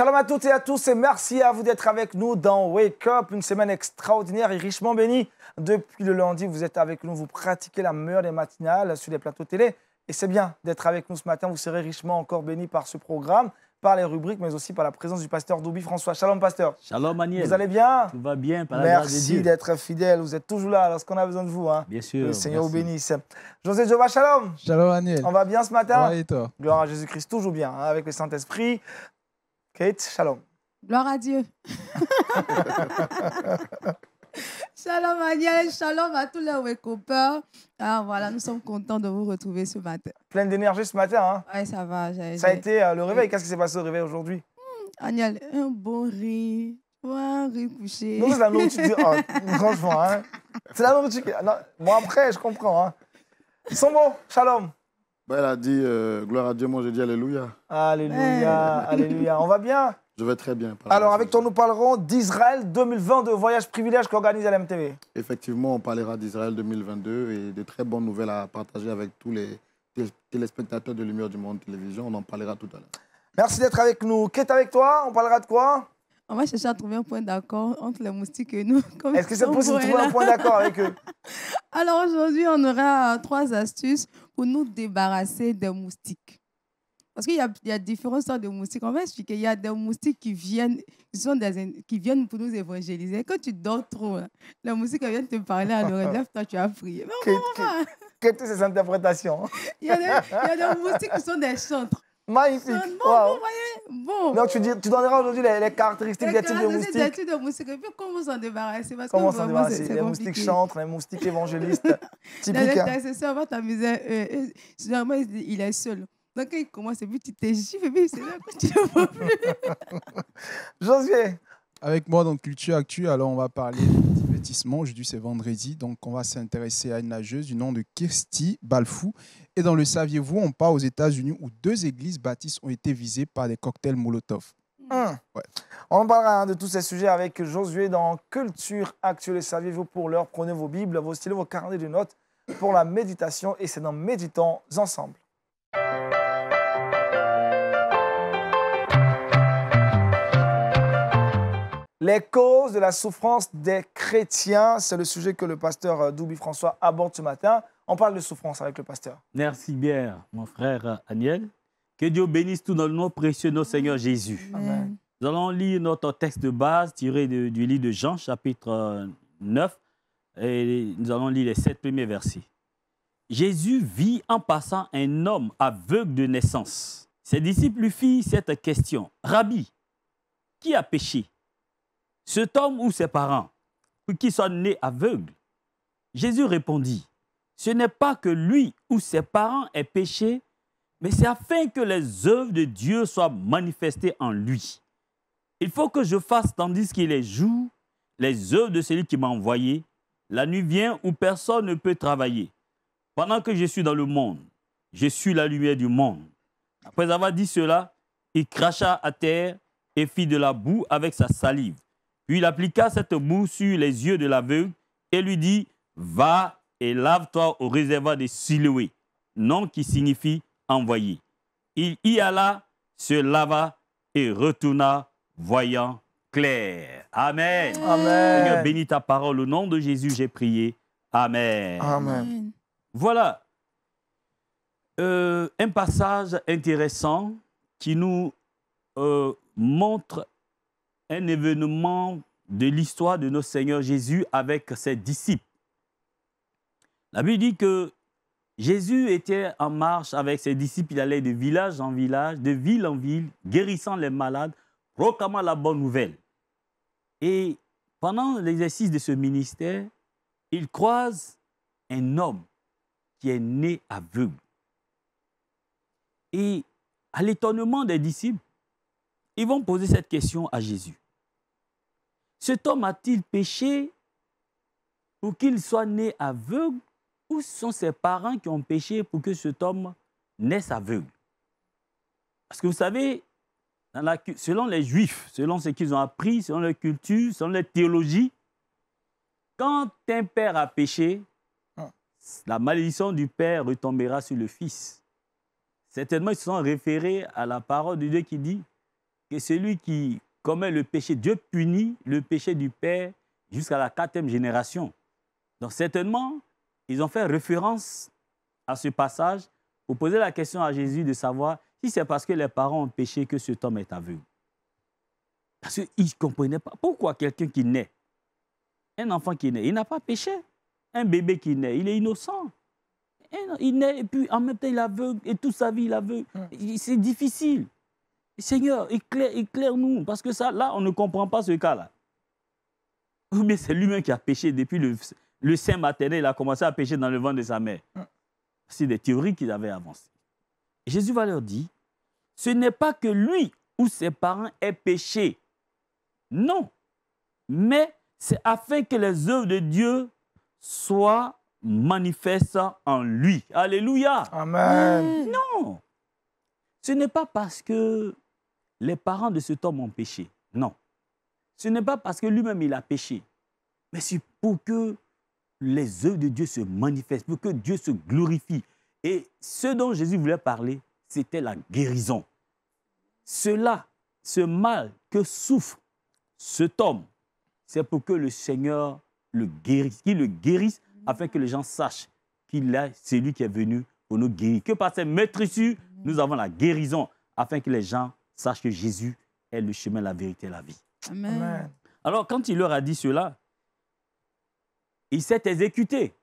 Shalom à toutes et à tous et merci à vous d'être avec nous dans Wake Up, une semaine extraordinaire et richement bénie. Depuis le lundi, vous êtes avec nous, vous pratiquez la meilleure des matinales sur les plateaux télé. Et c'est bien d'être avec nous ce matin, vous serez richement encore bénis par ce programme, par les rubriques, mais aussi par la présence du pasteur Doubi François. Shalom pasteur. Shalom Maniel. Vous allez bien? Tout va bien, par la grâce de Dieu. Merci d'être fidèle, vous êtes toujours là lorsqu'on a besoin de vous. Hein. Bien sûr. Le Seigneur vous merci. bénisse. José Jova, shalom. Shalom Daniel. On va bien ce matin? Ouais, et toi? Gloire à Jésus-Christ, toujours bien, hein, avec le Saint-Esprit. Kate, shalom. Gloire à Dieu. Shalom Daniel, shalom à tous les Wake-Uppers. Alors voilà, nous sommes contents de vous retrouver ce matin. Pleine d'énergie ce matin. Hein. Oui, ça va. Ça a été le réveil. Qu'est-ce qui s'est passé au réveil aujourd'hui? Daniel, un bon riz. Un riz couché. Non, c'est la nourriture. Franchement, hein. C'est la nourriture. Non, bon, après, je comprends. Hein. Ils sont bons. Shalom. Bah, elle a dit gloire à Dieu, moi je dis alléluia. Alléluia, alléluia. On va bien? Je vais très bien. Alors, avec toi, nous parlerons d'Israël 2022, voyage privilège qu'organise LMTV. Effectivement, on parlera d'Israël 2022 et de très bonnes nouvelles à partager avec tous les téléspectateurs de Lumière du Monde Télévision. On en parlera tout à l'heure. Merci d'être avec nous. Qu'est-ce avec toi? On parlera de quoi? On va chercher à trouver un point d'accord entre les moustiques et nous. Est-ce que c'est possible de trouver un point d'accord avec eux? Alors aujourd'hui, on aura 3 astuces pour nous débarrasser des moustiques. Parce qu'il y a différentes sortes de moustiques. On va expliquer. Il y a des moustiques qui viennent pour nous évangéliser. Quand tu dors trop, les moustiques viennent te parler à l'oreille. Lève-toi, tu as prié. Quelles sont ces interprétations? Il y a des moustiques qui sont des chantres. Magnifique. Bon, vous voyez? Bon. Donc, tu donneras aujourd'hui les caractéristiques des types de moustiques. Des types de moustiques. Et puis, comment s'en débarrasser? Parce comment que s'en vraiment, débarrasser? Les moustiques chantres, les moustiques évangélistes. Typiques. Les intercesseurs vont t'amuser. Généralement, il est seul. Donc, quand il commence, et puis tu t'es gifle, et puis c'est là que tu ne vois plus. Josué. Avec moi dans Culture Actu, alors on va parler de divertissement. Aujourd'hui, c'est vendredi, donc on va s'intéresser à une nageuse du nom de Kirsty Balfou. Et dans le saviez-vous, on part aux États-Unis où 2 églises baptistes ont été visées par des cocktails Molotov. Ouais. On parlera de tous ces sujets avec Josué dans Culture Actu. Le saviez-vous? Pour l'heure, prenez vos Bibles, vos stylos, vos carnets de notes pour la méditation. Et c'est dans Méditons ensemble. Les causes de la souffrance des chrétiens, c'est le sujet que le pasteur Doubi François aborde ce matin. On parle de souffrance avec le pasteur. Merci bien, mon frère Daniel. Que Dieu bénisse tout dans le nom précieux de notre Seigneur Jésus. Amen. Nous allons lire notre texte de base tiré du livre de Jean, chapitre 9. Et nous allons lire les 7 premiers versets. Jésus vit en passant un homme aveugle de naissance. Ses disciples lui firent cette question. Rabbi, qui a péché? Cet homme ou ses parents, pour qu'il soit né aveugle? Jésus répondit, ce n'est pas que lui ou ses parents aient péché, mais c'est afin que les œuvres de Dieu soient manifestées en lui. Il faut que je fasse tandis qu'il est jour, les œuvres de celui qui m'a envoyé. La nuit vient où personne ne peut travailler. Pendant que je suis dans le monde, je suis la lumière du monde. Après avoir dit cela, il cracha à terre et fit de la boue avec sa salive. Puis il appliqua cette boue sur les yeux de l'aveugle et lui dit, va et lave-toi au réservoir de Siloé, nom qui signifie envoyé. Il y alla, se lava et retourna voyant clair. Amen. Amen. Seigneur, bénis ta parole. Au nom de Jésus, j'ai prié. Amen. Amen. Voilà un passage intéressant qui nous montre un événement de l'histoire de notre Seigneur Jésus avec ses disciples. La Bible dit que Jésus était en marche avec ses disciples, il allait de village en village, de ville en ville, guérissant les malades, proclamant la bonne nouvelle. Et pendant l'exercice de ce ministère, il croise un homme qui est né aveugle. Et à l'étonnement des disciples, ils vont poser cette question à Jésus. Cet homme a-t-il péché pour qu'il soit né aveugle ou ce sont ses parents qui ont péché pour que cet homme naisse aveugle? Parce que vous savez, selon les Juifs, selon ce qu'ils ont appris, selon leur culture, selon leur théologie, quand un père a péché, la malédiction du père retombera sur le fils. Certainement, ils se sont référés à la parole de Dieu qui dit que celui qui commet le péché, Dieu punit le péché du père jusqu'à la 4e génération. Donc certainement, ils ont fait référence à ce passage pour poser la question à Jésus de savoir si c'est parce que les parents ont péché que cet homme est aveugle. Parce qu'ils ne comprenaient pas. Pourquoi quelqu'un qui naît, un enfant qui naît, il n'a pas péché. Un bébé qui naît, il est innocent. Il naît et puis en même temps il est aveugle et toute sa vie il est aveugle. C'est difficile. Seigneur, éclaire-nous. Parce que ça, là, on ne comprend pas ce cas-là. Ou bien c'est lui-même qui a péché depuis le sein maternel. Il a commencé à pécher dans le ventre de sa mère. C'est des théories qu'ils avaient avancées. Et Jésus va leur dire, ce n'est pas que lui ou ses parents aient péché. Non. Mais c'est afin que les œuvres de Dieu soient manifestes en lui. Alléluia. Amen. Non. Ce n'est pas parce que les parents de cet homme ont péché. Non. Ce n'est pas parce que lui-même il a péché. Mais c'est pour que les œuvres de Dieu se manifestent, pour que Dieu se glorifie. Et ce dont Jésus voulait parler, c'était la guérison. Cela, ce mal que souffre cet homme, c'est pour que le Seigneur le guérisse, qu'il le guérisse afin que les gens sachent qu'il est celui qui est venu pour nous guérir. Que par cette maîtrise, nous avons la guérison afin que les gens sachent que Jésus est le chemin, la vérité et la vie. Amen. Amen. Alors, quand il leur a dit cela, il s'est exécuté.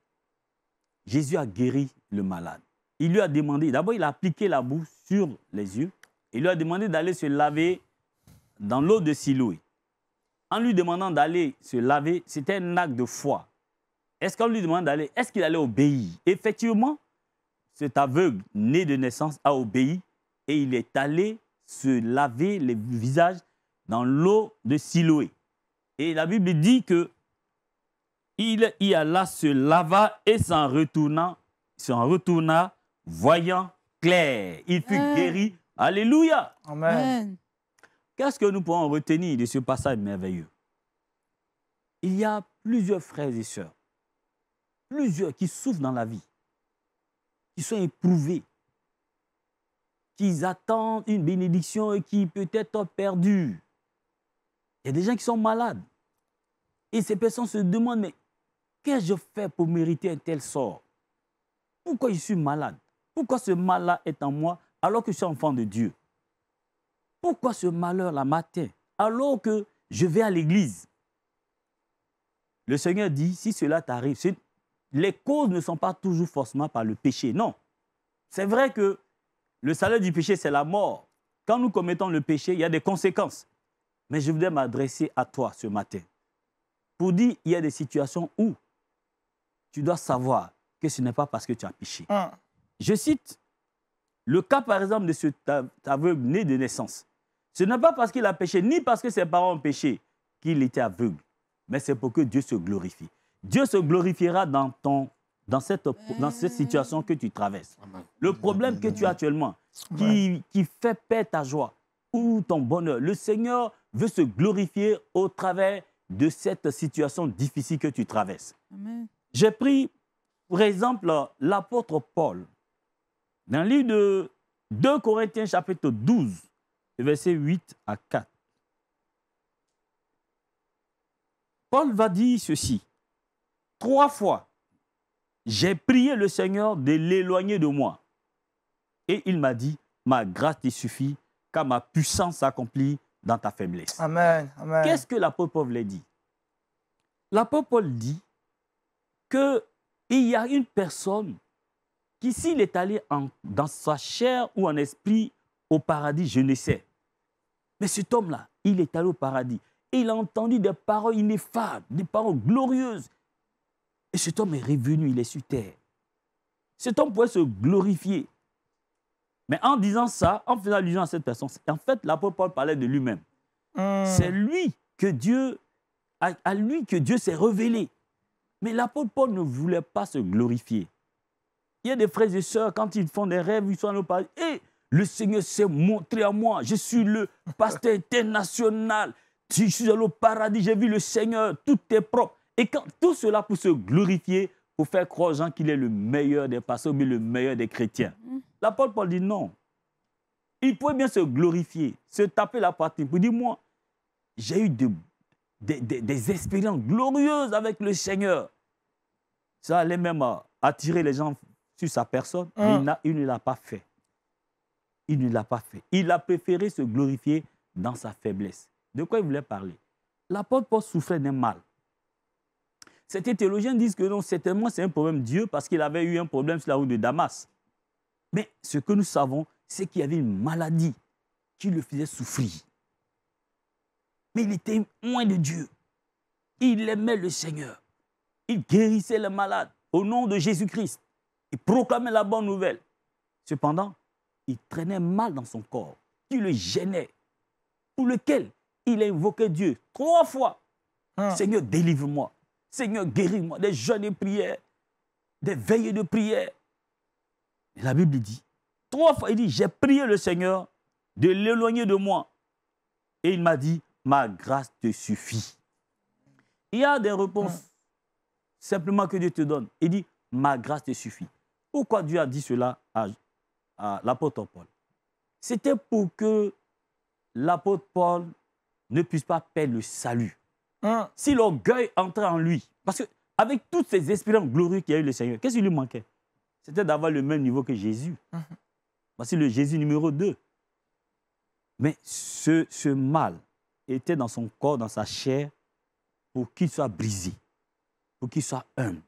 Jésus a guéri le malade. Il lui a demandé, d'abord il a appliqué la boue sur les yeux. Il lui a demandé d'aller se laver dans l'eau de Siloé. En lui demandant d'aller se laver, c'était un acte de foi. Est-ce qu'on lui demande d'aller, est-ce qu'il allait obéir? Effectivement, cet aveugle né de naissance a obéi et il est allé se laver le visage dans l'eau de Siloé. Et la Bible dit que il y alla, se lava et s'en retourna, voyant clair. Il fut guéri. Alléluia. Amen. Amen. Qu'est-ce que nous pouvons retenir de ce passage merveilleux? Il y a plusieurs frères et sœurs, plusieurs qui souffrent dans la vie, qui sont éprouvés, qui attendent une bénédiction et qui peut-être ont perdu. Il y a des gens qui sont malades. Et ces personnes se demandent, mais qu'est-ce que je fais pour mériter un tel sort? Pourquoi je suis malade? Pourquoi ce mal-là est en moi alors que je suis enfant de Dieu? Pourquoi ce malheur-là m'atteint alors que je vais à l'église? Le Seigneur dit, si cela t'arrive, les causes ne sont pas toujours forcément par le péché. Non. C'est vrai que le salaire du péché, c'est la mort. Quand nous commettons le péché, il y a des conséquences. Mais je voudrais m'adresser à toi ce matin pour dire, il y a des situations où tu dois savoir que ce n'est pas parce que tu as péché. Je cite le cas, par exemple, de cet aveugle né de naissance. Ce n'est pas parce qu'il a péché, ni parce que ses parents ont péché, qu'il était aveugle. Mais c'est pour que Dieu se glorifie. Dieu se glorifiera dans cette situation que tu traverses. Le problème que tu as actuellement, qui fait perdre ta joie ou ton bonheur, le Seigneur veut se glorifier au travers de cette situation difficile que tu traverses. Amen. J'ai pris, pour exemple, l'apôtre Paul. Dans le livre de 2 Corinthiens, chapitre 12, versets 8 à 4. Paul va dire ceci. 3 fois, j'ai prié le Seigneur de l'éloigner de moi. Et il m'a dit, ma grâce te suffit, car ma puissance s'accomplit dans ta faiblesse. Amen. Amen. Qu'est-ce que l'apôtre Paul voulait dire? L'apôtre Paul dit qu'il y a une personne qui, s'il est allé dans sa chair ou en esprit au paradis, je ne sais. Mais cet homme-là, il est allé au paradis. Et il a entendu des paroles ineffables, des paroles glorieuses. Et cet homme est revenu, il est sur terre. Cet homme pouvait se glorifier. Mais en disant ça, en faisant allusion à cette personne, en fait, l'apôtre Paul parlait de lui-même. C'est lui que Dieu, à lui que Dieu s'est révélé. Mais l'apôtre Paul ne voulait pas se glorifier. Il y a des frères et sœurs, quand ils font des rêves, ils sont allés au paradis. Et le Seigneur s'est montré à moi. Je suis le pasteur international. Je suis allé au paradis, j'ai vu le Seigneur, tout est propre. Et quand tout cela pour se glorifier, pour faire croire aux gens qu'il est le meilleur des pasteurs, mais le meilleur des chrétiens. L'apôtre Paul dit non. Il pouvait bien se glorifier, se taper la poitrine pour dire, moi, j'ai eu des expériences glorieuses avec le Seigneur. Ça allait même attirer les gens sur sa personne, mais il ne l'a pas fait. Il ne l'a pas fait. Il a préféré se glorifier dans sa faiblesse. De quoi il voulait parler? L'apôtre Paul souffrait d'un mal. Certains théologiens disent que non, certainement c'est un problème de Dieu parce qu'il avait eu un problème sur la route de Damas. Mais ce que nous savons, c'est qu'il y avait une maladie qui le faisait souffrir. Mais il était loin de Dieu. Il aimait le Seigneur. Il guérissait les malades au nom de Jésus-Christ. Il proclamait la bonne nouvelle. Cependant, il traînait mal dans son corps, qui le gênait, pour lequel il a invoqué Dieu 3 fois. Seigneur, délivre-moi. Seigneur, guéris-moi. Des jeûnes de prière, des veillées de prière. Et la Bible dit, 3 fois, il dit, j'ai prié le Seigneur de l'éloigner de moi. Et il m'a dit, ma grâce te suffit. Il y a des réponses simplement que Dieu te donne. Il dit, ma grâce te suffit. Pourquoi Dieu a dit cela à l'apôtre Paul? C'était pour que l'apôtre Paul ne puisse pas perdre le salut. Si l'orgueil entrait en lui, parce qu'avec toutes ces expériences glorieuses qu'il y a eu le Seigneur, qu'est-ce qui lui manquait? C'était d'avoir le même niveau que Jésus. Voici le Jésus numéro 2. Mais ce mal était dans son corps, dans sa chair, pour qu'il soit brisé, pour qu'il soit humble.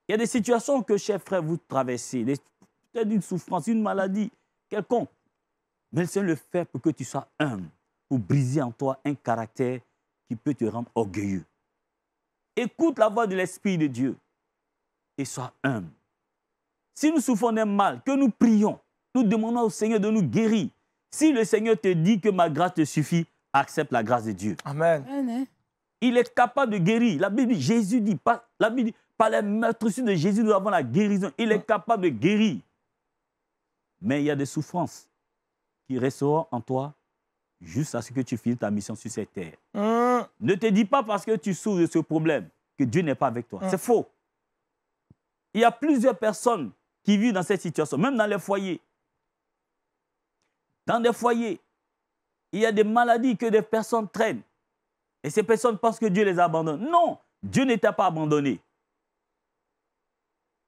Il y a des situations que, chers frères, vous traversez, peut-être une souffrance, une maladie, quelconque. Mais le Seigneur le fait pour que tu sois humble, pour briser en toi un caractère qui peut te rendre orgueilleux. Écoute la voix de l'Esprit de Dieu et sois humble. Si nous souffrons d'un mal, que nous prions, nous demandons au Seigneur de nous guérir. Si le Seigneur te dit que ma grâce te suffit, accepte la grâce de Dieu. Amen. Il est capable de guérir. La Bible dit, Jésus dit, la Bible dit, par les meurtrissures de Jésus, nous avons la guérison. Il est capable de guérir. Mais il y a des souffrances qui resteront en toi jusqu'à ce que tu finisses ta mission sur cette terre. Ne te dis pas parce que tu souffres de ce problème que Dieu n'est pas avec toi. C'est faux. Il y a plusieurs personnes qui vivent dans cette situation, même dans les foyers. Dans des foyers, il y a des maladies que des personnes traînent. Et ces personnes pensent que Dieu les a abandonnées. Non, Dieu ne t'a pas abandonné.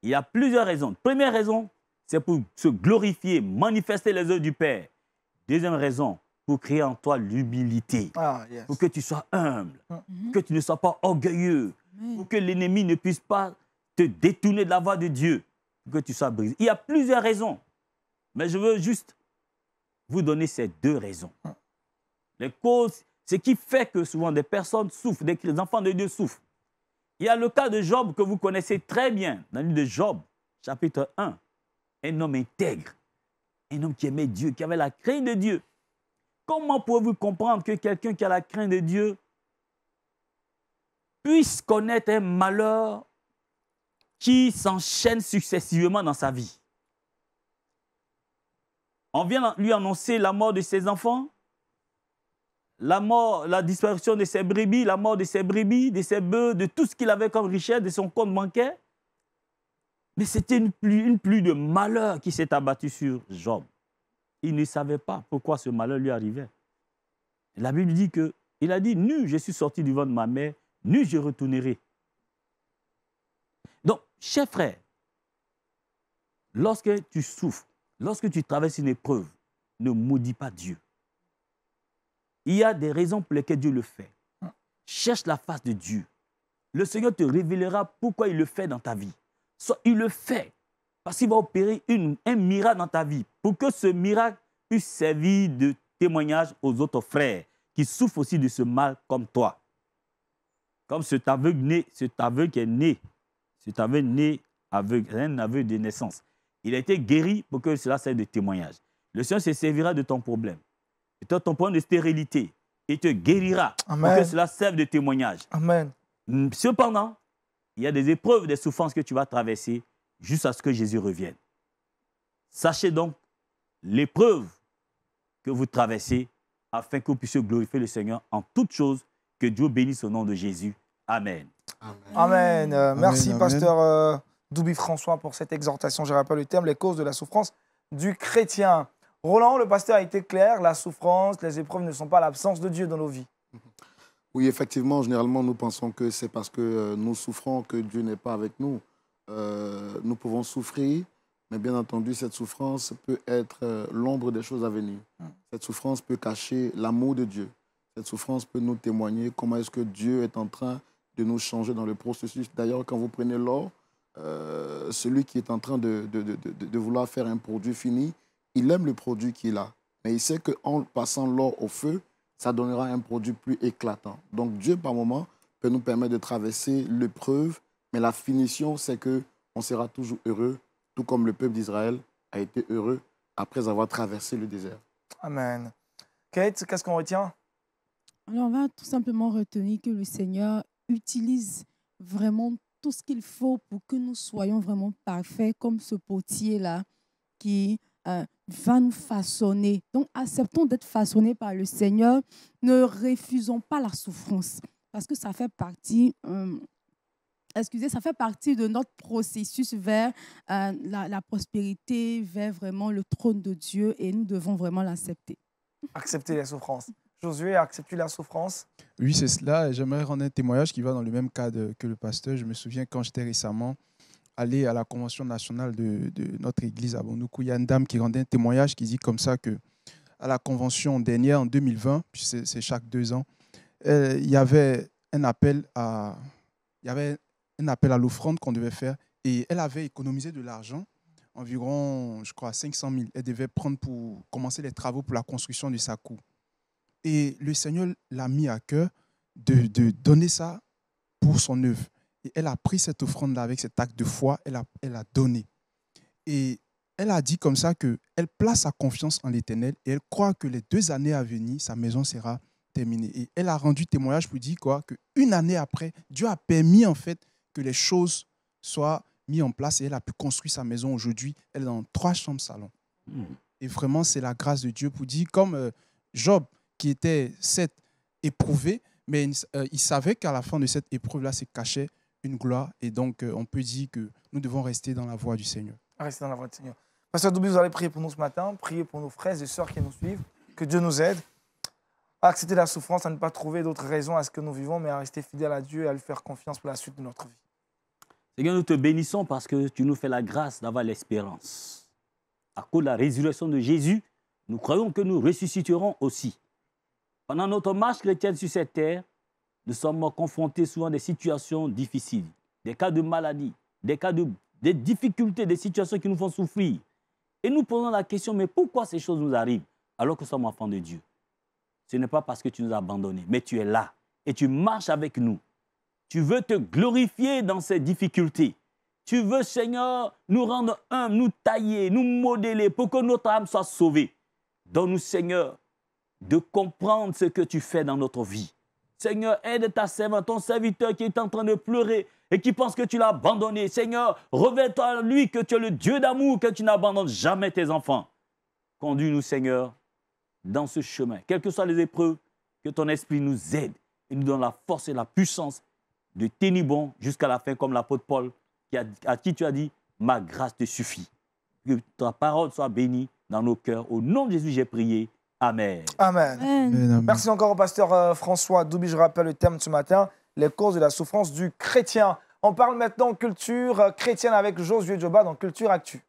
Il y a plusieurs raisons. Première raison, c'est pour se glorifier, manifester les œuvres du Père. Deuxième raison, pour créer en toi l'humilité. Pour que tu sois humble, que tu ne sois pas orgueilleux, pour que l'ennemi ne puisse pas te détourner de la voie de Dieu, pour que tu sois brisé. Il y a plusieurs raisons, mais je veux juste vous donner ces 2 raisons. Les causes, ce qui fait que souvent des personnes souffrent, des enfants de Dieu souffrent. Il y a le cas de Job que vous connaissez très bien, dans le livre de Job, chapitre 1. Un homme intègre, un homme qui aimait Dieu, qui avait la crainte de Dieu. Comment pouvez-vous comprendre que quelqu'un qui a la crainte de Dieu puisse connaître un malheur qui s'enchaîne successivement dans sa vie? On vient lui annoncer la mort de ses enfants, la disparition de ses brebis, la mort de ses brebis, de ses bœufs, de tout ce qu'il avait comme richesse, de son compte bancaire. Mais c'était une pluie de malheur qui s'est abattue sur Job. Il ne savait pas pourquoi ce malheur lui arrivait. La Bible dit qu'il a dit, nu, je suis sorti du ventre de ma mère, nu, je retournerai. Donc, chers frères, lorsque tu souffres, lorsque tu traverses une épreuve, ne maudis pas Dieu. Il y a des raisons pour lesquelles Dieu le fait. Cherche la face de Dieu. Le Seigneur te révélera pourquoi il le fait dans ta vie. Soit il le fait parce qu'il va opérer un miracle dans ta vie pour que ce miracle puisse servir de témoignage aux autres frères qui souffrent aussi de ce mal comme toi. Comme cet aveugle qui est né, cet aveugle né aveugle, un aveugle de naissance. Il a été guéri pour que cela serve de témoignage. Le Seigneur se servira de ton problème, de ton problème de stérilité. Il te guérira pour que cela serve de témoignage. Amen. Cependant, il y a des épreuves, des souffrances que tu vas traverser jusqu'à ce que Jésus revienne. Sachez donc l'épreuve que vous traversez afin que vous puissiez glorifier le Seigneur en toutes choses. Que Dieu bénisse au nom de Jésus. Amen. Amen. Merci, Amen. pasteur Doubi François, pour cette exhortation. Je rappelle le terme, les causes de la souffrance du chrétien. Roland, le pasteur a été clair, la souffrance, les épreuves ne sont pas l'absence de Dieu dans nos vies. Oui, effectivement, généralement, nous pensons que c'est parce que nous souffrons que Dieu n'est pas avec nous. Nous pouvons souffrir, mais bien entendu, cette souffrance peut être l'ombre des choses à venir. Cette souffrance peut cacher l'amour de Dieu. Cette souffrance peut nous témoigner comment est-ce que Dieu est en train de nous changer dans le processus. D'ailleurs, quand vous prenez l'or, celui qui est en train de vouloir faire un produit fini, il aime le produit qu'il a. Mais il sait qu'en passant l'or au feu, ça donnera un produit plus éclatant. Donc Dieu, par moment, peut nous permettre de traverser l'épreuve, mais la finition, c'est qu'on sera toujours heureux, tout comme le peuple d'Israël a été heureux après avoir traversé le désert. Amen. Kate, qu'est-ce qu'on retient? Alors, on va tout simplement retenir que le Seigneur utilise vraiment tout ce qu'il faut pour que nous soyons vraiment parfaits, comme ce potier-là qui va nous façonner. Donc, acceptons d'être façonnés par le Seigneur. Ne refusons pas la souffrance, parce que ça fait partie... ça fait partie de notre processus vers la prospérité, vers vraiment le trône de Dieu, et nous devons vraiment l'accepter. Accepter les souffrances. Josué, acceptes-tu la souffrance? Oui, c'est cela. J'aimerais rendre un témoignage qui va dans le même cadre que le pasteur. Je me souviens quand j'étais récemment allé à la convention nationale de notre église à Bondoukou, il y a une dame qui rendait un témoignage qui dit comme ça que à la convention dernière en 2020, puis c'est chaque 2 ans, il y avait un appel à l'offrande qu'on devait faire, et elle avait économisé de l'argent, environ, je crois, 500 000. Elle devait prendre pour commencer les travaux pour la construction de sa cour. Et le Seigneur l'a mis à cœur de donner ça pour son œuvre. Et elle a pris cette offrande-là avec cet acte de foi, elle a donné. Et elle a dit comme ça qu'elle place sa confiance en l'Éternel et elle croit que les 2 années à venir, sa maison sera terminée. Et elle a rendu témoignage pour dire qu'une année après, Dieu a permis en fait que les choses soient mises en place et elle a pu construire sa maison aujourd'hui. Elle est dans 3 chambres salon. Et vraiment, c'est la grâce de Dieu pour dire, comme Job, qui était certes éprouvé, mais il savait qu'à la fin de cette épreuve-là se cachait une gloire. Et donc, on peut dire que nous devons rester dans la voie du Seigneur. Rester dans la voie du Seigneur. Pasteur Doubi, vous allez prier pour nous ce matin, prier pour nos frères et sœurs qui nous suivent, que Dieu nous aide à accepter la souffrance, à ne pas trouver d'autres raisons à ce que nous vivons, mais à rester fidèles à Dieu et à lui faire confiance pour la suite de notre vie. Seigneur, nous te bénissons parce que tu nous fais la grâce d'avoir l'espérance. À cause de la résurrection de Jésus, nous croyons que nous ressusciterons aussi. Pendant notre marche chrétienne sur cette terre, nous sommes confrontés souvent à des situations difficiles, des cas de maladie, des difficultés, des situations qui nous font souffrir. Et nous posons la question, mais pourquoi ces choses nous arrivent alors que nous sommes enfants de Dieu? Ce n'est pas parce que tu nous as abandonnés, mais tu es là et tu marches avec nous. Tu veux te glorifier dans ces difficultés. Tu veux, Seigneur, nous rendre humbles, nous tailler, nous modeler pour que notre âme soit sauvée. Donne-nous, Seigneur, de comprendre ce que tu fais dans notre vie. Seigneur, aide ta servante, ton serviteur qui est en train de pleurer et qui pense que tu l'as abandonné. Seigneur, revêt-toi en lui que tu es le Dieu d'amour, que tu n'abandonnes jamais tes enfants. Conduis-nous, Seigneur, dans ce chemin. Quelles que soient les épreuves, que ton esprit nous aide et nous donne la force et la puissance de tenir bon jusqu'à la fin, comme l'apôtre Paul, à qui tu as dit, ma grâce te suffit. Que ta parole soit bénie dans nos cœurs. Au nom de Jésus, j'ai prié. Amen. Amen. Amen. Merci encore au pasteur François Doubi. Je rappelle le thème de ce matin, les causes de la souffrance du chrétien. On parle maintenant culture chrétienne avec Josué Djoba dans Culture Actu.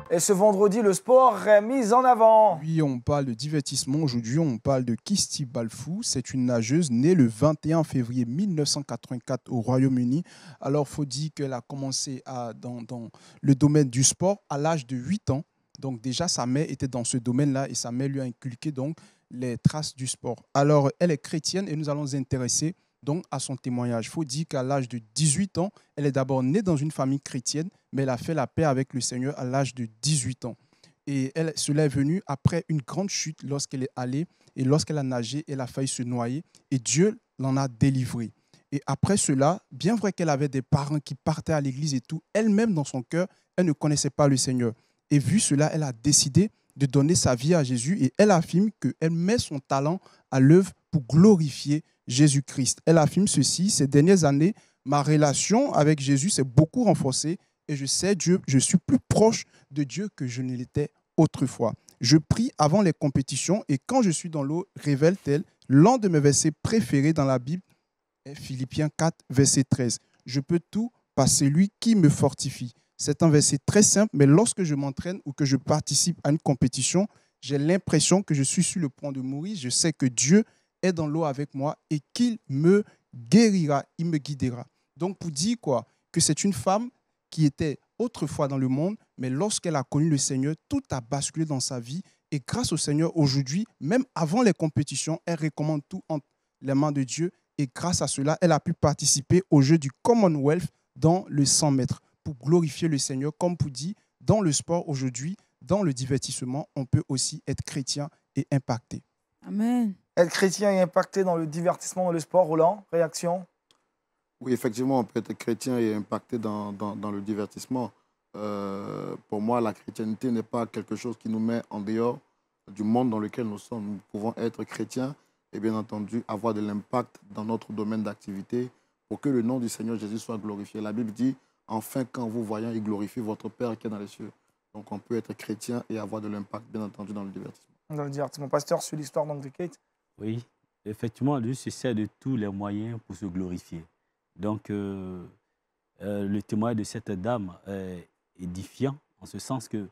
Et ce vendredi, le sport est mis en avant. Oui, on parle de divertissement. Aujourd'hui, on parle de Kirsty Balfour. C'est une nageuse née le 21 février 1984 au Royaume-Uni. Alors, il faut dire qu'elle a commencé dans le domaine du sport à l'âge de 8 ans. Donc, déjà, sa mère était dans ce domaine-là et sa mère lui a inculqué donc, les traces du sport. Alors, elle est chrétienne et nous allons nous intéresser donc, à son témoignage. Il faut dire qu'à l'âge de 18 ans, elle est d'abord née dans une famille chrétienne, mais elle a fait la paix avec le Seigneur à l'âge de 18 ans. Et cela est venu après une grande chute lorsqu'elle est allée et lorsqu'elle a nagé, elle a failli se noyer et Dieu l'en a délivrée. Et après cela, bien vrai qu'elle avait des parents qui partaient à l'église et tout, elle-même dans son cœur, elle ne connaissait pas le Seigneur. Et vu cela, elle a décidé de donner sa vie à Jésus et elle affirme qu'elle met son talent à l'œuvre pour glorifier Jésus-Christ. Elle affirme ceci, ces dernières années Ma relation avec Jésus s'est beaucoup renforcée et je sais Dieu, je suis plus proche de Dieu que je ne l'étais autrefois. Je prie avant les compétitions et quand je suis dans l'eau, révèle-t-elle, l'un de mes versets préférés dans la Bible est Philippiens 4, verset 13. Je peux tout par celui qui me fortifie. C'est un verset très simple, mais lorsque je m'entraîne ou que je participe à une compétition, j'ai l'impression que je suis sur le point de mourir. Je sais que Dieu est dans l'eau avec moi et qu'il me guérira, il me guidera. Donc, pour dire quoi? Que c'est une femme qui était autrefois dans le monde, mais lorsqu'elle a connu le Seigneur, tout a basculé dans sa vie. Et grâce au Seigneur, aujourd'hui, même avant les compétitions, elle recommande tout entre les mains de Dieu. Et grâce à cela, elle a pu participer au jeu du Commonwealth dans le 100 mètres pour glorifier le Seigneur. Comme pour dire, dans le sport aujourd'hui, dans le divertissement, on peut aussi être chrétien et impacté. Amen. Être chrétien et impacté dans le divertissement, dans le sport, Roland, réaction? Oui, effectivement, on peut être chrétien et impacté dans le divertissement. Pour moi, la chrétienté n'est pas quelque chose qui nous met en dehors du monde dans lequel nous sommes. Nous pouvons être chrétiens et bien entendu avoir de l'impact dans notre domaine d'activité pour que le nom du Seigneur Jésus soit glorifié. La Bible dit, enfin, quand vous voyez, il glorifie votre Père qui est dans les cieux. Donc, on peut être chrétien et avoir de l'impact, bien entendu, dans le divertissement. Dans le divertissement. Pasteur, sur l'histoire de Kate. Oui, effectivement, Dieu se sert de tous les moyens pour se glorifier. Donc, le témoignage de cette dame est édifiant, en ce sens qu'elle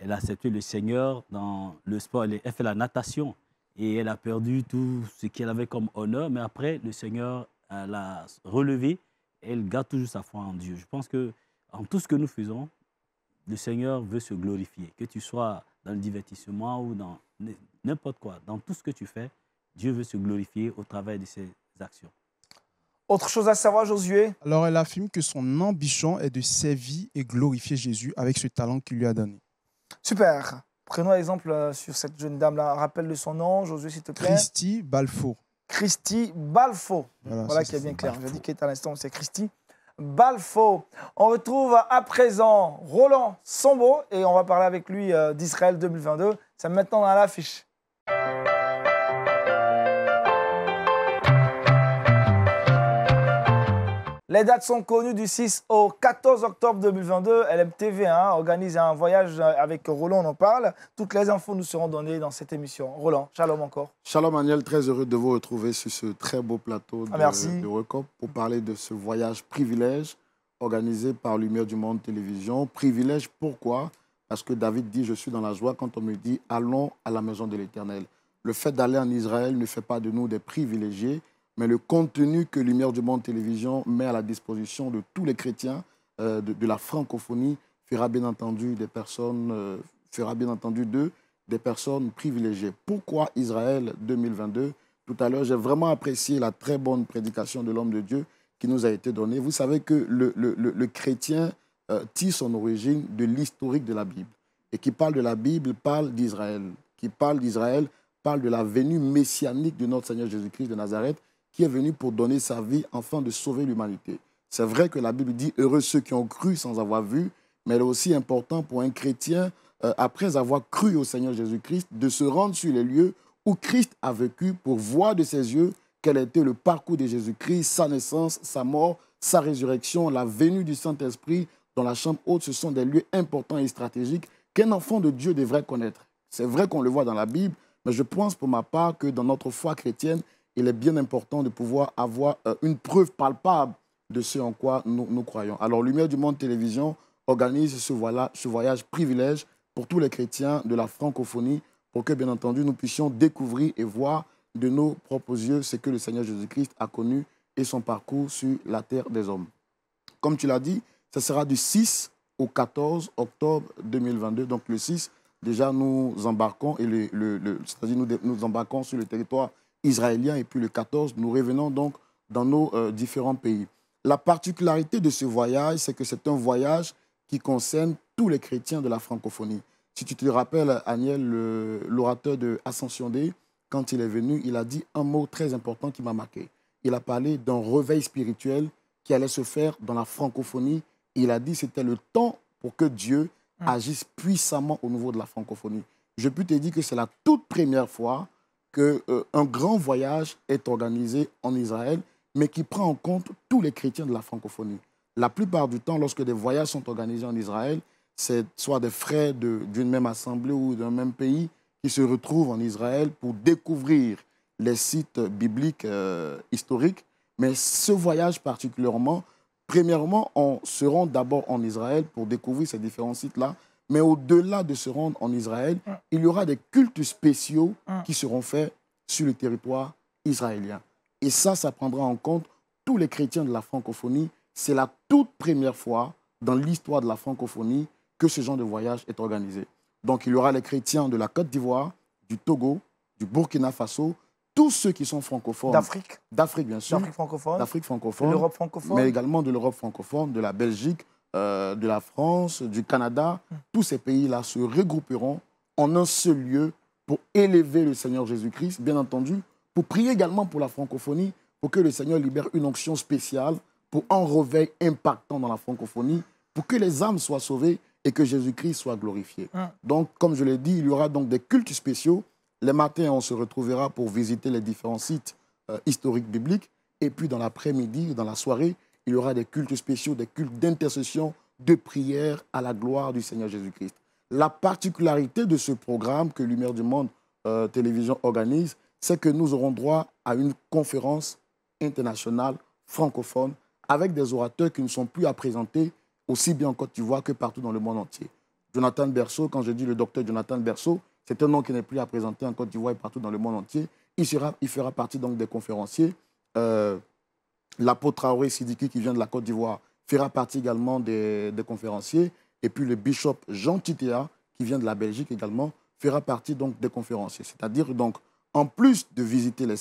a accepté le Seigneur dans le sport. Elle fait la natation et elle a perdu tout ce qu'elle avait comme honneur, mais après, le Seigneur l'a relevée et elle garde toujours sa foi en Dieu. Je pense qu'en tout ce que nous faisons, le Seigneur veut se glorifier. Que tu sois dans le divertissement ou dans n'importe quoi, dans tout ce que tu fais, Dieu veut se glorifier au travers de ses actions. Autre chose à savoir, Josué? Alors, elle affirme que son ambition est de servir et glorifier Jésus avec ce talent qu'il lui a donné. Super. Prenons exemple sur cette jeune dame-là. Rappelle de son nom, Josué, s'il te plaît. Christy Balfour. Christy Balfour. Voilà qui est bien clair. J'ai dit qu'elle est à l'instant, c'est Christy Balfour. On retrouve à présent Roland Sombo et on va parler avec lui d'Israël 2022. C'est maintenant dans l'affiche. Les dates sont connues du 6 au 14 octobre 2022. LMTV1 organise un voyage avec Roland, on en parle. Toutes les infos nous seront données dans cette émission. Roland, shalom encore. Shalom Daniel, très heureux de vous retrouver sur ce très beau plateau de Wake Up pour parler de ce voyage privilège organisé par Lumière du Monde Télévision. Privilège, pourquoi? Parce que David dit « Je suis dans la joie » quand on me dit « Allons à la maison de l'Éternel ». Le fait d'aller en Israël ne fait pas de nous des privilégiés, mais le contenu que Lumière du Monde Télévision met à la disposition de tous les chrétiens de la francophonie fera bien entendu d'eux des personnes privilégiées. Pourquoi Israël 2022? Tout à l'heure, j'ai vraiment apprécié la très bonne prédication de l'homme de Dieu qui nous a été donnée. Vous savez que le chrétien tire son origine de l'historique de la Bible. Et qui parle de la Bible parle d'Israël. Qui parle d'Israël parle de la venue messianique de notre Seigneur Jésus-Christ de Nazareth, qui est venu pour donner sa vie afin de sauver l'humanité. C'est vrai que la Bible dit « Heureux ceux qui ont cru sans avoir vu », mais il est aussi important pour un chrétien, après avoir cru au Seigneur Jésus-Christ, de se rendre sur les lieux où Christ a vécu pour voir de ses yeux quel était le parcours de Jésus-Christ, sa naissance, sa mort, sa résurrection, la venue du Saint-Esprit dans la chambre haute. Ce sont des lieux importants et stratégiques qu'un enfant de Dieu devrait connaître. C'est vrai qu'on le voit dans la Bible, mais je pense pour ma part que dans notre foi chrétienne, il est bien important de pouvoir avoir une preuve palpable de ce en quoi nous croyons. Alors, Lumière du Monde Télévision organise ce voyage privilège pour tous les chrétiens de la francophonie pour que, bien entendu, nous puissions découvrir et voir de nos propres yeux ce que le Seigneur Jésus-Christ a connu et son parcours sur la terre des hommes. Comme tu l'as dit, ce sera du 6 au 14 octobre 2022. Donc, le 6, déjà, nous embarquons, c'est-à-dire nous embarquons sur le territoire israélien, et puis le 14, nous revenons donc dans nos différents pays. La particularité de ce voyage, c'est que c'est un voyage qui concerne tous les chrétiens de la francophonie. Si tu te rappelles, Aniel, l'orateur de Ascension Day, quand il est venu, il a dit un mot très important qui m'a marqué. Il a parlé d'un réveil spirituel qui allait se faire dans la francophonie. Il a dit que c'était le temps pour que Dieu agisse puissamment au niveau de la francophonie. Je peux te dire que c'est la toute première fois qu'un grand voyage est organisé en Israël mais qui prend en compte tous les chrétiens de la francophonie. La plupart du temps, lorsque des voyages sont organisés en Israël, c'est soit des frères d'une même assemblée ou d'un même pays qui se retrouvent en Israël pour découvrir les sites bibliques historiques. Mais ce voyage particulièrement, premièrement, on se rend d'abord en Israël pour découvrir ces différents sites-là. Mais au-delà de se rendre en Israël, il y aura des cultes spéciaux qui seront faits sur le territoire israélien. Et ça prendra en compte tous les chrétiens de la francophonie. C'est la toute première fois dans l'histoire de la francophonie que ce genre de voyage est organisé. Donc, il y aura les chrétiens de la Côte d'Ivoire, du Togo, du Burkina Faso, tous ceux qui sont francophones. D'Afrique. D'Afrique, bien sûr. D'Afrique francophone. D'Afrique De francophone. l'Europe francophone. Mais également de l'Europe francophone, de la Belgique, de la France, du Canada. Tous ces pays-là se regrouperont en un seul lieu pour élever le Seigneur Jésus-Christ, bien entendu, pour prier également pour la francophonie, pour que le Seigneur libère une onction spéciale, pour un réveil impactant dans la francophonie, pour que les âmes soient sauvées et que Jésus-Christ soit glorifié. Donc, comme je l'ai dit, il y aura donc des cultes spéciaux. Les matins, on se retrouvera pour visiter les différents sites historiques bibliques. Et puis, dans l'après-midi, dans la soirée, il y aura des cultes spéciaux, des cultes d'intercession, de prière à la gloire du Seigneur Jésus-Christ. La particularité de ce programme que Lumière du Monde Télévision organise, c'est que nous aurons droit à une conférence internationale francophone avec des orateurs qui ne sont plus à présenter aussi bien en Côte d'Ivoire que partout dans le monde entier. Jonathan Berceau, quand je dis le docteur Jonathan Berceau, c'est un nom qui n'est plus à présenter en Côte d'Ivoire et partout dans le monde entier. Il fera partie donc des conférenciers. L'apôtre Traoré Sidiki, qui vient de la Côte d'Ivoire, fera partie également des conférenciers. Et puis le bishop Jean Titea, qui vient de la Belgique également, fera partie donc des conférenciers. C'est-à-dire donc, en plus de visiter les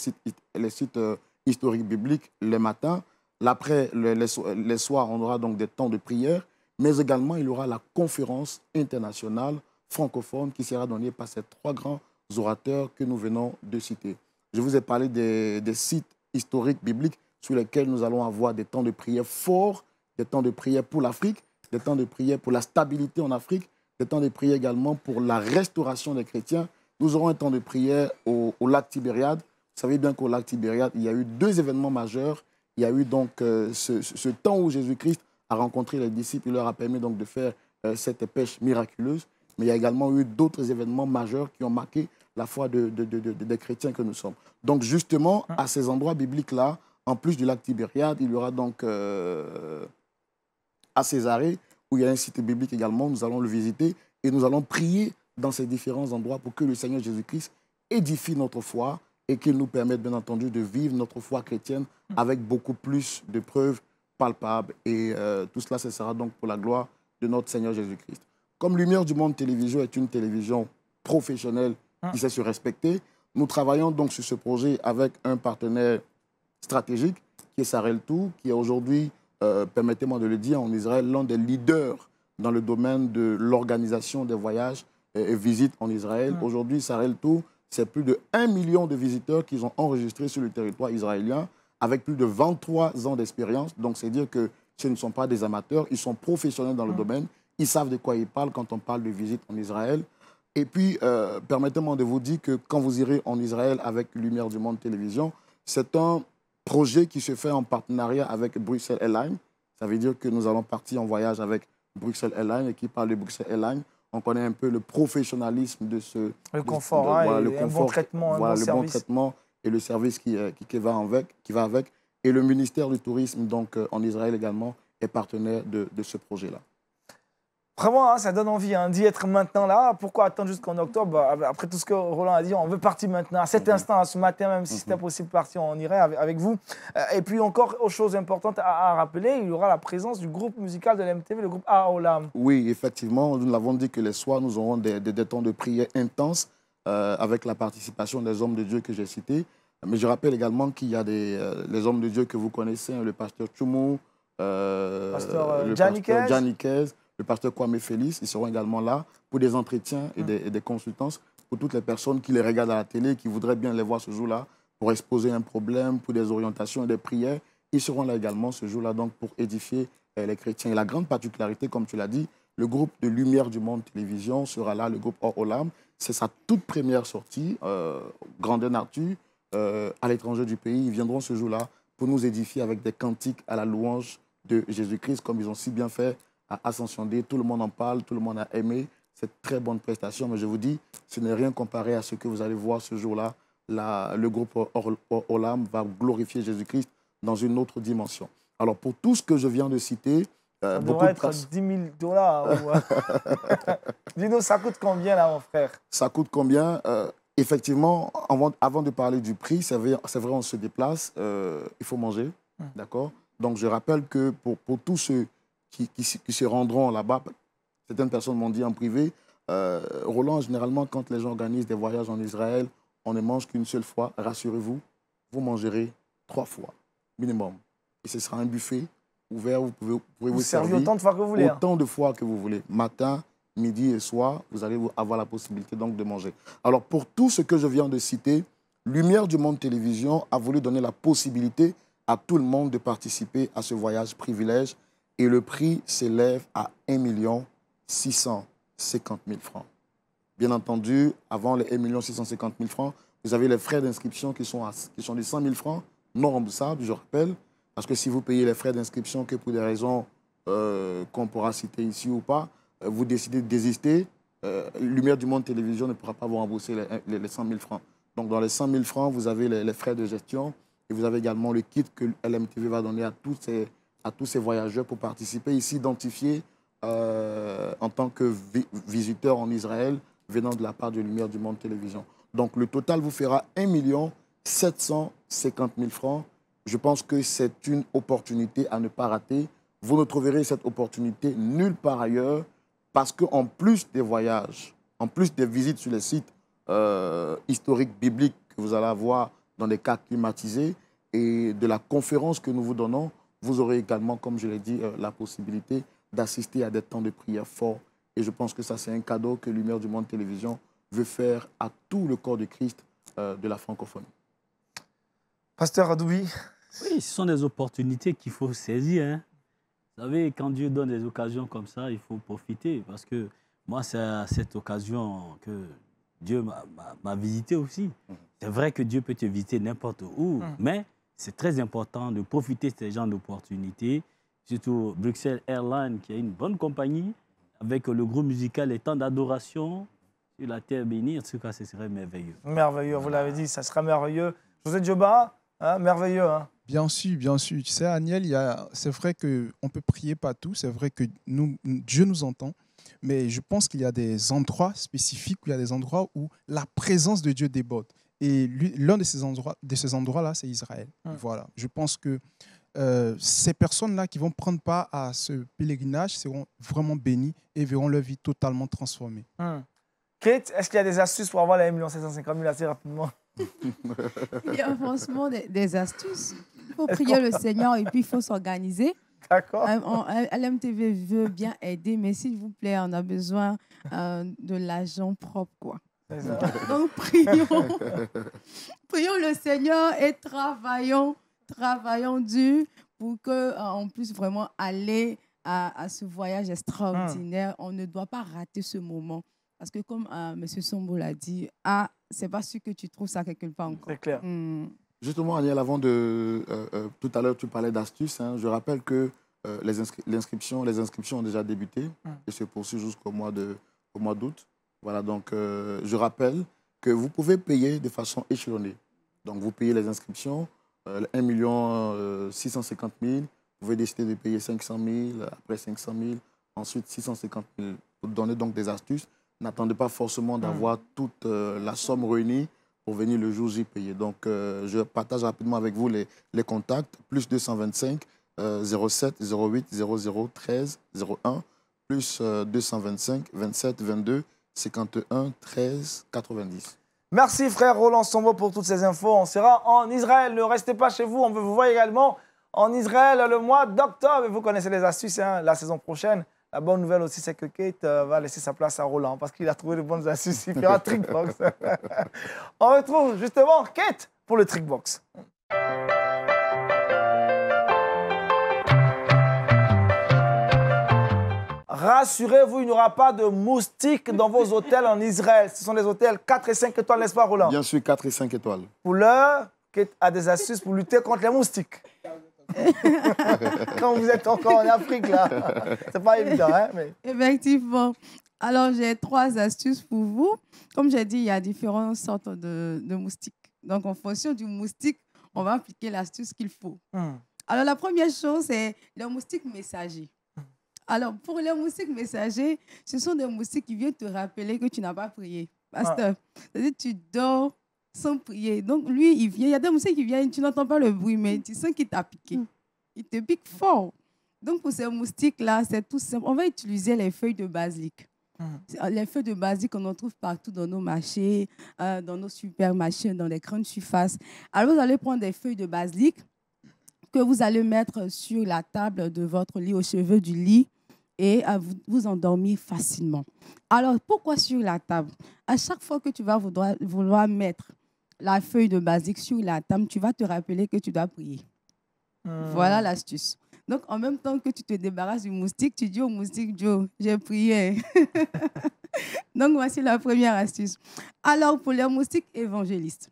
sites historiques bibliques les matins, les soirs, on aura donc des temps de prière, mais également il y aura la conférence internationale francophone qui sera donnée par ces trois grands orateurs que nous venons de citer. Je vous ai parlé des sites historiques bibliques sur lesquels nous allons avoir des temps de prière forts, des temps de prière pour l'Afrique, des temps de prière pour la stabilité en Afrique, des temps de prière également pour la restauration des chrétiens. Nous aurons un temps de prière au lac Tibériade. Vous savez bien qu'au lac Tibériade, il y a eu 2 événements majeurs. Il y a eu donc ce temps où Jésus-Christ a rencontré les disciples. Il leur a permis donc de faire cette pêche miraculeuse. Mais il y a également eu d'autres événements majeurs qui ont marqué la foi des chrétiens que nous sommes. Donc justement, à ces endroits bibliques-là, en plus du lac Tibériade, il y aura donc à Césarée, où il y a un site biblique également, nous allons le visiter et nous allons prier dans ces différents endroits pour que le Seigneur Jésus-Christ édifie notre foi et qu'il nous permette bien entendu de vivre notre foi chrétienne avec beaucoup plus de preuves palpables. Et tout cela, ce sera donc pour la gloire de notre Seigneur Jésus-Christ. Comme Lumière du Monde Télévision est une télévision professionnelle qui sait se respecter, nous travaillons donc sur ce projet avec un partenaire stratégique qui est Sarel Tou, qui est aujourd'hui, permettez-moi de le dire, en Israël, l'un des leaders dans le domaine de l'organisation des voyages et visites en Israël. Aujourd'hui, Sarel Tou, c'est plus de 1 million de visiteurs qu'ils ont enregistrés sur le territoire israélien avec plus de 23 ans d'expérience. Donc, c'est dire que ce ne sont pas des amateurs, ils sont professionnels dans le domaine. Ils savent de quoi ils parlent quand on parle de visite en Israël. Et puis, permettez-moi de vous dire que quand vous irez en Israël avec Lumière du Monde Télévision, c'est un projet qui se fait en partenariat avec Bruxelles Airlines. Ça veut dire que nous allons partir en voyage avec Bruxelles Airlines. Et qui parle de Bruxelles Airlines, on connaît un peu le professionnalisme de ce... Le confort, le confort, un bon traitement, voilà, un bon le service. bon traitement et le service qui va avec. Et le ministère du Tourisme, donc en Israël également, est partenaire de ce projet-là. Vraiment, hein, ça donne envie d'y être maintenant là. Pourquoi attendre jusqu'en octobre? Après tout ce que Roland a dit, on veut partir maintenant, à cet instant, à ce matin, même si c'était possible de partir, on irait avec vous. Et puis encore, autre chose importante à rappeler, il y aura la présence du groupe musical de l'MTV, le groupe Aolam. Oui, effectivement, nous l'avons dit que les soirs, nous aurons des temps de prière intenses avec la participation des hommes de Dieu que j'ai cités. Mais je rappelle également qu'il y a les hommes de Dieu que vous connaissez, le pasteur Tchoumou, le pasteur Janikez, le pasteur Kwame Félix, ils seront également là pour des entretiens et des consultances pour toutes les personnes qui les regardent à la télé, qui voudraient bien les voir ce jour-là pour exposer un problème, pour des orientations et des prières. Ils seront là également ce jour-là donc pour édifier les chrétiens. Et la grande particularité, comme tu l'as dit, le groupe de Lumière du Monde Télévision sera là, le groupe Olam. C'est sa toute première sortie, grandeur nature, à l'étranger du pays. Ils viendront ce jour-là pour nous édifier avec des cantiques à la louange de Jésus-Christ, comme ils ont si bien fait à Ascension Day. Tout le monde en parle, tout le monde a aimé cette très bonne prestation. Mais je vous dis, ce n'est rien comparé à ce que vous allez voir ce jour-là. Le groupe Olam va glorifier Jésus-Christ dans une autre dimension. Alors, pour tout ce que je viens de citer... ça devrait être 10 000 $. Dis-nous, ça coûte combien, là, mon frère? Ça coûte combien? Effectivement, avant de parler du prix, c'est vrai, on se déplace, il faut manger, d'accord? Donc, je rappelle que pour tous ceux qui se rendront là-bas, certaines personnes m'ont dit en privé, Roland, généralement, quand les gens organisent des voyages en Israël, on ne mange qu'une seule fois. Rassurez-vous, vous mangerez 3 fois, minimum. Et ce sera un buffet ouvert, vous pouvez vous servir autant de fois que vous voulez. Autant de fois que vous voulez. Matin, midi et soir, vous allez avoir la possibilité donc de manger. Alors, pour tout ce que je viens de citer, Lumière du Monde Télévision a voulu donner la possibilité à tout le monde de participer à ce voyage privilège. Et le prix s'élève à 1 650 000 francs. Bien entendu, avant les 1 650 000 francs, vous avez les frais d'inscription qui sont de 100 000 francs, non remboursables, je rappelle. Parce que si vous payez les frais d'inscription que pour des raisons qu'on pourra citer ici ou pas, vous décidez de désister, Lumière du Monde Télévision ne pourra pas vous rembourser les 100 000 francs. Donc, dans les 100 000 francs, vous avez les frais de gestion et vous avez également le kit que LMTV va donner à tous ces voyageurs pour participer, ici identifiés en tant que visiteurs en Israël venant de la part de Lumière du Monde Télévision. Donc, le total vous fera 1 750 000 francs. Je pense que c'est une opportunité à ne pas rater. Vous ne trouverez cette opportunité nulle part ailleurs parce qu'en plus des voyages, en plus des visites sur les sites historiques, bibliques que vous allez avoir dans des cas climatisés et de la conférence que nous vous donnons, vous aurez également, comme je l'ai dit, la possibilité d'assister à des temps de prière forts. Et je pense que ça, c'est un cadeau que Lumière du Monde Télévision veut faire à tout le corps de Christ de la francophonie. Pasteur Adoubi. Oui, ce sont des opportunités qu'il faut saisir. Hein. Vous savez, quand Dieu donne des occasions comme ça, il faut profiter. Parce que moi, c'est à cette occasion que Dieu m'a visité aussi. C'est vrai que Dieu peut te visiter n'importe où, mais c'est très important de profiter de ces genres d'opportunités. Surtout Bruxelles Airlines, qui est une bonne compagnie, avec le groupe musical et temps d'adoration sur la terre bénie. En tout cas, ce serait merveilleux. Merveilleux, vous l'avez dit, ça sera merveilleux. José Djoba, hein, merveilleux. Hein. Bien sûr, bien sûr. Tu sais, Aniel, c'est vrai qu'on peut prier partout, c'est vrai que Dieu nous entend, mais je pense qu'il y a des endroits spécifiques, où il y a des endroits où la présence de Dieu déborde. Et l'un de ces endroits-là, c'est Israël. Voilà. Je pense que ces personnes-là qui vont prendre part à ce pèlerinage seront vraiment bénies et verront leur vie totalement transformée. Kate, est-ce qu'il y a des astuces pour avoir les 1 750 000 assez rapidement? Il y a franchement des astuces. Il faut prier le Seigneur et puis il faut s'organiser. D'accord. LMTV veut bien aider, mais s'il vous plaît, on a besoin de l'argent propre, quoi. Donc, prions le Seigneur et travaillons dur pour qu'on puisse vraiment aller à ce voyage extraordinaire. On ne doit pas rater ce moment. Parce que comme M. Sombo l'a dit, c'est pas sûr que tu trouves ça quelque part encore. C'est clair. Justement, Aniel, avant tout à l'heure, tu parlais d'astuces. Hein. Je rappelle que les inscriptions ont déjà débuté et se poursuivent jusqu'au mois d'août. Voilà, donc je rappelle que vous pouvez payer de façon échelonnée. Donc, vous payez les inscriptions, 1 650 000. Vous pouvez décider de payer 500 000, après 500 000, ensuite 650 000. Pour donner donc des astuces. N'attendez pas forcément d'avoir toute la somme réunie pour venir le jour J payer. Donc, je partage rapidement avec vous les contacts. Plus 225 07 08 00 13 01 plus 225 27 22 51 13 90. Merci frère Roland Sombo pour toutes ces infos. On sera en Israël. Ne restez pas chez vous. On veut vous voir également en Israël le mois d'octobre. Et vous connaissez les astuces, hein, la saison prochaine. La bonne nouvelle aussi, c'est que Kate va laisser sa place à Roland parce qu'il a trouvé de bonnes astuces. Il fera Trickbox. On retrouve justement Kate pour le Trickbox. Rassurez-vous, il n'y aura pas de moustiques dans vos hôtels en Israël. Ce sont des hôtels 4 et 5 étoiles, n'est-ce pas, Roland? Bien sûr, 4 et 5 étoiles. Pour l'heure, Kate a des astuces pour lutter contre les moustiques. Quand vous êtes encore en Afrique, là, c'est pas évident, hein, mais... Effectivement. Alors, j'ai 3 astuces pour vous. Comme j'ai dit, il y a différentes sortes de moustiques. Donc, en fonction du moustique, on va appliquer l'astuce qu'il faut. Alors, la première chose, c'est les moustiques messagers. Alors, pour les moustiques messagers, ce sont des moustiques qui viennent te rappeler que tu n'as pas prié. Pasteur, c'est-à-dire que tu dors sans prier. Donc, lui, il vient. Il y a des moustiques qui viennent, tu n'entends pas le bruit, mais tu sens qu'il t'a piqué. Il te pique fort. Donc, pour ces moustiques-là, c'est tout simple. On va utiliser les feuilles de basilic. Les feuilles de basilic qu'on trouve partout dans nos marchés, dans nos supermarchés, dans les grandes surfaces. Alors, vous allez prendre des feuilles de basilic que vous allez mettre sur la table de votre lit, au chevet du lit, et vous endormir facilement. Alors, pourquoi sur la table? À chaque fois que tu vas vouloir mettre la feuille de basilic sur la table, tu vas te rappeler que tu dois prier. Voilà l'astuce. Donc, en même temps que tu te débarrasses du moustique, tu dis au moustique, Joe, j'ai prié. Donc, voici la première astuce. Alors, pour les moustiques évangélistes.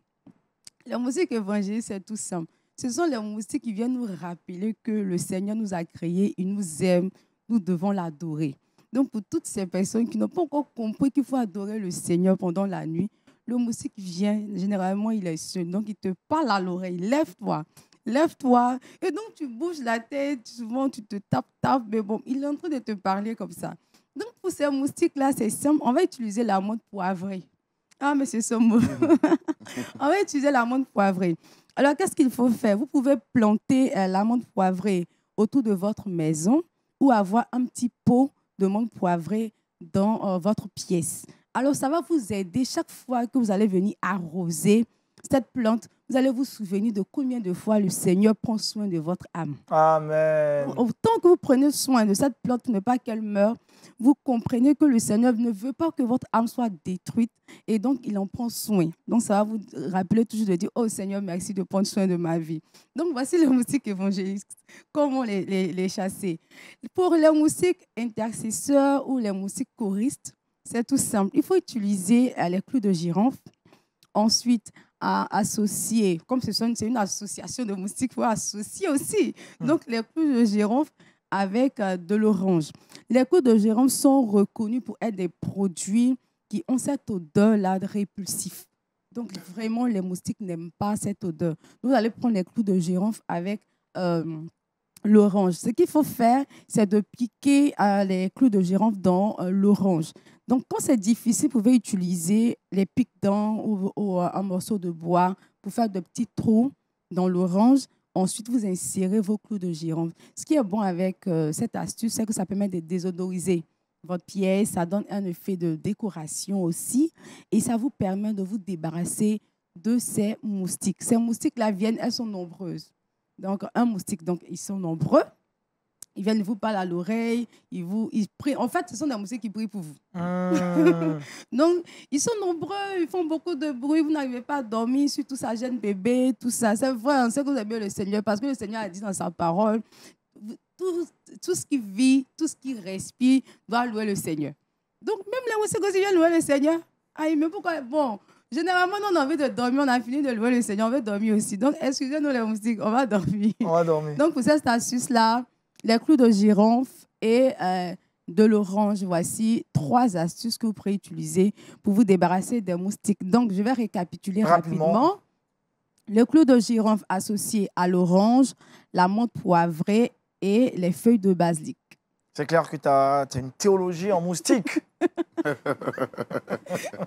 Les moustiques évangélistes, c'est tout simple. Ce sont les moustiques qui viennent nous rappeler que le Seigneur nous a créés, il nous aime, nous devons l'adorer. Donc, pour toutes ces personnes qui n'ont pas encore compris qu'il faut adorer le Seigneur pendant la nuit, le moustique vient, généralement, il est seul. Donc, il te parle à l'oreille, lève-toi. Lève-toi. Et donc, tu bouges la tête, souvent, tu te tapes, mais bon, il est en train de te parler comme ça. Donc, pour ces moustiques-là, c'est simple. On va utiliser la menthe poivrée. Ah, mais c'est ce mot. On va utiliser la menthe poivrée. Alors, qu'est-ce qu'il faut faire? Vous pouvez planter la menthe poivrée autour de votre maison ou avoir un petit pot de menthe poivrée dans votre pièce. Alors, ça va vous aider chaque fois que vous allez venir arroser cette plante. Vous allez vous souvenir de combien de fois le Seigneur prend soin de votre âme. Amen. Autant que vous prenez soin de cette plante pour ne pas qu'elle meure, vous comprenez que le Seigneur ne veut pas que votre âme soit détruite et donc il en prend soin. Donc ça va vous rappeler toujours de dire « Oh Seigneur, merci de prendre soin de ma vie ». Donc voici les moustiques évangélistes, comment les chasser. Pour les moustiques intercesseurs ou les moustiques choristes, c'est tout simple. Il faut utiliser les clous de girofle. Ensuite, à associer, comme c'est une association de moustiques, il faut associer aussi. Donc, les clous de girofle avec de l'orange. Les clous de girofle sont reconnus pour être des produits qui ont cette odeur-là répulsive. Donc, vraiment, les moustiques n'aiment pas cette odeur. Vous allez prendre les clous de girofle avec l'orange. Ce qu'il faut faire, c'est de piquer les clous de girofle dans l'orange. Donc, quand c'est difficile, vous pouvez utiliser les pics-dents ou un morceau de bois pour faire de petits trous dans l'orange. Ensuite, vous insérez vos clous de girofle. Ce qui est bon avec cette astuce, c'est que ça permet de désodoriser votre pièce. Ça donne un effet de décoration aussi. Et ça vous permet de vous débarrasser de ces moustiques. Ces moustiques-là viennent, elles sont nombreuses. Donc, un moustique, donc ils sont nombreux. Ils viennent vous parler à l'oreille, ils prient. En fait, ce sont des moustiques qui prient pour vous. Donc, ils sont nombreux, ils font beaucoup de bruit, vous n'arrivez pas à dormir, surtout ça gêne bébé, tout ça. C'est vrai, on sait que vous aimez le Seigneur parce que le Seigneur a dit dans sa parole, tout ce qui vit, tout ce qui respire doit louer le Seigneur. Donc, même les moustiques aussi viennent louer le Seigneur. Ah, mais pourquoi? Bon, généralement, nous, on a envie de dormir, on a fini de louer le Seigneur, on veut dormir aussi. Donc, excusez-nous les moustiques, on va dormir. On va dormir. Donc, pour cette astuce-là, les clous de girofle et de l'orange, voici 3 astuces que vous pourrez utiliser pour vous débarrasser des moustiques. Donc, je vais récapituler rapidement. Le clou de girofle associé à l'orange, la menthe poivrée et les feuilles de basilic. C'est clair que tu as une théologie en moustique.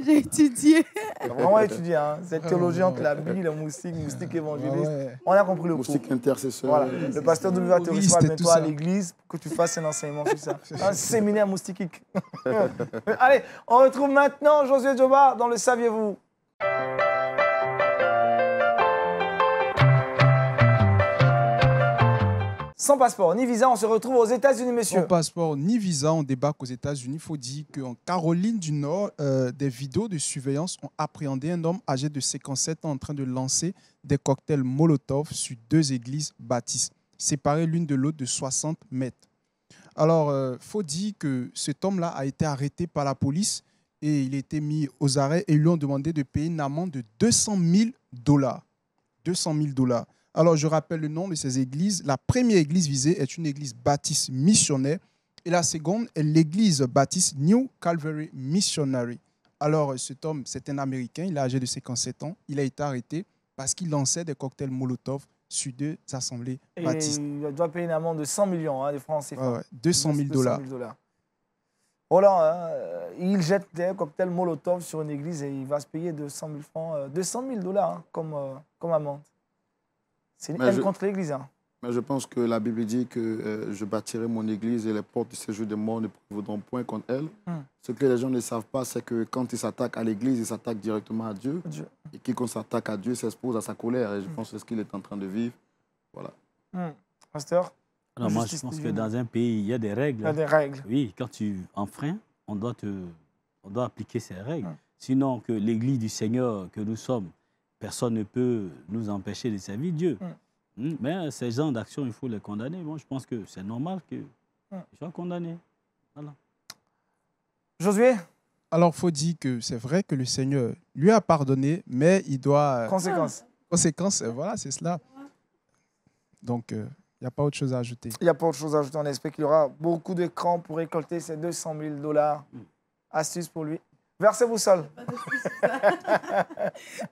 J'ai étudié. Tu as vraiment étudié, hein, cette théologie entre la Bible, le moustique évangéliste. On a compris le coup. Moustique intercesseur. Voilà. Le pasteur W va te recevoir bientôt à l'église pour que tu fasses un enseignement sur ça. Un séminaire moustique. Allez, on retrouve maintenant Josué Djoba dans le Saviez-vous. Sans passeport ni visa, on se retrouve aux États-Unis, messieurs. Sans passeport ni visa, on débarque aux États-Unis. Il faut dire qu'en Caroline du Nord, des vidéos de surveillance ont appréhendé un homme âgé de 57 ans en train de lancer des cocktails Molotov sur 2 églises baptistes, séparées l'une de l'autre de 60 mètres. Alors, il faut dire que cet homme-là a été arrêté par la police et il a été mis aux arrêts et ils lui ont demandé de payer une amende de $200 000. 200 000 $. Alors, je rappelle le nom de ces églises. La première église visée est une église baptiste missionnaire et la seconde est l'église baptiste New Calvary Missionary. Alors, cet homme, c'est un Américain, il est âgé de 57 ans. Il a été arrêté parce qu'il lançait des cocktails Molotov sur 2 assemblées baptistes. Il doit payer une amende de 100 millions de francs CFA. Ouais, 200 000 $. Voilà, il jette des cocktails Molotov sur une église et il va se payer 200 000 francs, 200 000 $ comme amende. C'est une haine contre l'église. Mais je pense que la Bible dit que je bâtirai mon église et les portes du séjour des morts ne prévaudront point contre elle. Ce que les gens ne savent pas, c'est que quand ils s'attaquent à l'église, ils s'attaquent directement à Dieu. Et quiconque s'attaque à Dieu s'expose à sa colère. Et je pense que c'est ce qu'il est en train de vivre. Voilà. Pasteur? Alors moi, je pense que dans un pays, il y a des règles. Il y a des règles. Oui, quand tu enfreins, on doit appliquer ces règles. Sinon, que l'église du Seigneur que nous sommes, personne ne peut nous empêcher de servir Dieu. Mais ces gens d'action, il faut les condamner. Moi, je pense que c'est normal qu'ils soient condamnés. Voilà. Josué? Alors, il faut dire que c'est vrai que le Seigneur lui a pardonné, mais il doit... Conséquences. Conséquences, voilà, c'est cela. Donc, il n'y a pas autre chose à ajouter. Il n'y a pas autre chose à ajouter. On espère qu'il aura beaucoup d'écrans pour récolter ces 200 000 $. Astuce pour lui. Versez-vous seul.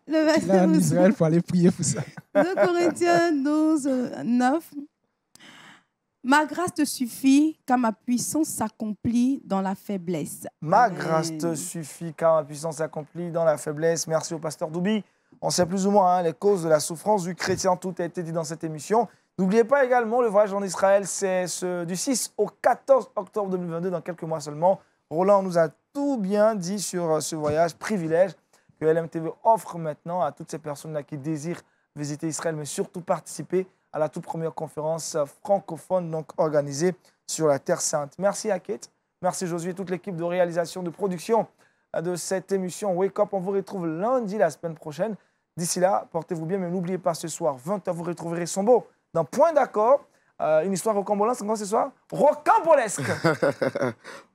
Le verset Là, en Israël, il faut aller prier pour ça. 2 Corinthiens 12, 9. Ma grâce te suffit, car ma puissance s'accomplit dans la faiblesse. Ma grâce te suffit, car ma puissance s'accomplit dans la faiblesse. Merci au pasteur Doubi. On sait plus ou moins les causes de la souffrance du chrétien. Tout a été dit dans cette émission. N'oubliez pas également le voyage en Israël. C'est du 6 au 14 octobre 2022, dans quelques mois seulement. Roland nous a tout bien dit sur ce voyage, privilège que LMTV offre maintenant à toutes ces personnes-là qui désirent visiter Israël, mais surtout participer à la toute première conférence francophone donc organisée sur la Terre Sainte. Merci à Kate, merci Josué et toute l'équipe de réalisation, de production de cette émission Wake Up. On vous retrouve lundi la semaine prochaine. D'ici là, portez-vous bien, mais n'oubliez pas ce soir, 20h, vous retrouverez Sombo dans Point d'accord. Une histoire rocambolesque, comment ce soir? Rocambolesque.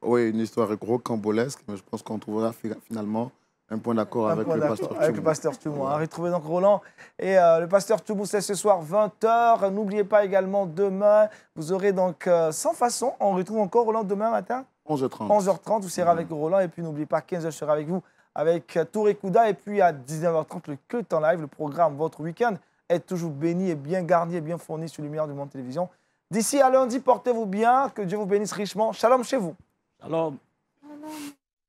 Oui, une histoire rocambolesque, mais je pense qu'on trouvera finalement un point d'accord avec le pasteur Tchoubou. Avec le pasteur Tchoubou. Retrouvez donc Roland et le pasteur Tchoubou, c'est ce soir 20h. N'oubliez pas également demain, vous aurez donc Sans Façon. On retrouve encore Roland demain matin 11h30. 11h30, vous serez avec Roland. Et puis n'oubliez pas, 15h, je serai avec vous avec Touré Kouda. Et puis à 19h30, le culte en live, le programme Votre Week-end est toujours béni et bien garni et bien fourni sur Lumière du Monde Télévision. D'ici à lundi, portez-vous bien, que Dieu vous bénisse richement. Shalom chez vous. Shalom.